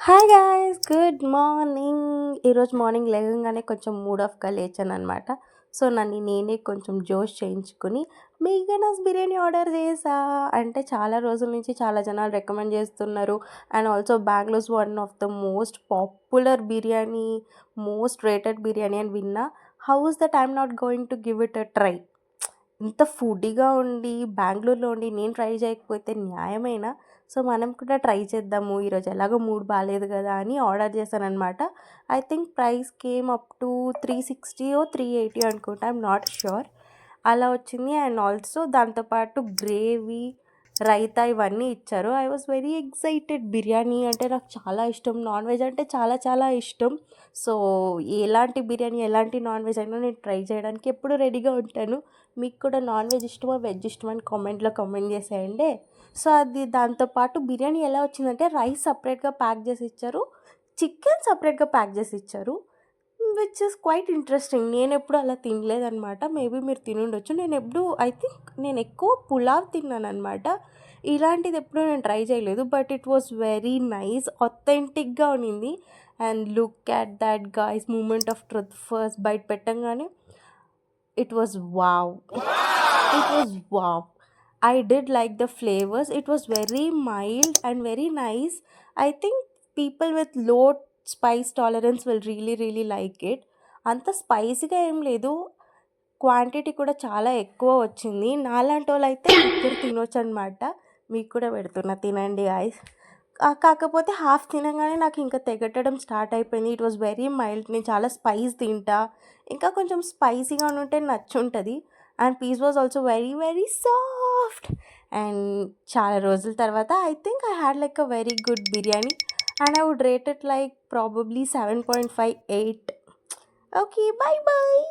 Hi guys, good morning. ఈరోజు morning లేవగానే కొంచెం మూడ్ ఆఫ్గా లేచాను అనమాట. సో నన్ను నేనే కొంచెం జోష్ చేయించుకుని మెగనాస్ బిర్యానీ ఆర్డర్ చేసా. అంటే చాలా రోజుల నుంచి చాలా జనాలు రికమెండ్ చేస్తున్నారు. And also Bengaluru's one of the most popular biryani, most rated biryani అని విన్నా. How is that I'm not going to give it a try? ఇంత ఫుడ్డీగా ఉండి బెంగళూరులో ఉండి నేను ట్రై చేయకపోతే న్యాయమేనా? సో మనం కూడా ట్రై చేద్దాము. ఈరోజు ఎలాగో మూడ్ బాలేదు కదా అని ఆర్డర్ చేశాననమాట. I think price came up to 360 380 అనుకుంటా, ఐఎమ్ నాట్ ష్యూర్. అలా వచ్చింది. అండ్ ఆల్సో దాంతోపాటు గ్రేవీ, రైతా ఇవన్నీ ఇచ్చారు. I was very excited. Biryani అంటే నాకు చాలా ఇష్టం, నాన్ వెజ్ అంటే చాలా చాలా ఇష్టం. సో ఎలాంటి బిర్యానీ, ఎలాంటి నాన్ వెజ్ అయినా నేను ట్రై చేయడానికి ఎప్పుడు రెడీగా ఉంటాను. మీకు కూడా నాన్ వెజ్ ఇష్టమా, వెజ్ ఇష్టమా అని కామెంట్లో కామెంట్ చేసేయండి. సో అది దాంతోపాటు బిర్యానీ ఎలా వచ్చిందంటే రైస్ సపరేట్గా ప్యాక్ చేసి ఇచ్చారు, చికెన్ సపరేట్గా ప్యాక్ చేసి ఇచ్చారు, విచ్ ఇస్ క్వైట్ ఇంట్రెస్టింగ్. నేను ఎప్పుడు అలా తినలేదనమాట. మేబీ మీరు తినుండొచ్చు. నేను ఎప్పుడు ఐ థింక్ నేను ఎక్కువ పులావ్ తిన్నాను అనమాట. ఇలాంటిది ఎప్పుడు నేను ట్రై చేయలేదు. But it was very nice, ఆథెంటిక్గా ఉన్నింది. And look at that guys, moment of truth. First bite పెట్టంగానే it was wow, it was wow. I did like the flavors. It was very mild and very nice. I think people with low spice tolerance will really really like it. అంత స్పైసీగా ఏం లేదు, quantity కూడా చాలా ఎక్కువ వచ్చింది. నాలాంటి వాళ్ళు అయితే ఇద్దరు తినొచ్చు అనమాట. మీకు కూడా పెడుతున్నా, తినండి గాయ్స్. కాకపోతే హాఫ్ తినగానే నాకు ఇంకా తెగటడం స్టార్ట్ అయిపోయింది. It was very mild. నేను చాలా స్పైస్ తింటా, ఇంకా కొంచెం స్పైసీగా ఉంటే నచ్చుంటుంది. And piece was also very very soft. And చాలా రోజుల తర్వాత I think I had like a very good biryani. And I would rate it like probably 7.58. Okay, bye by.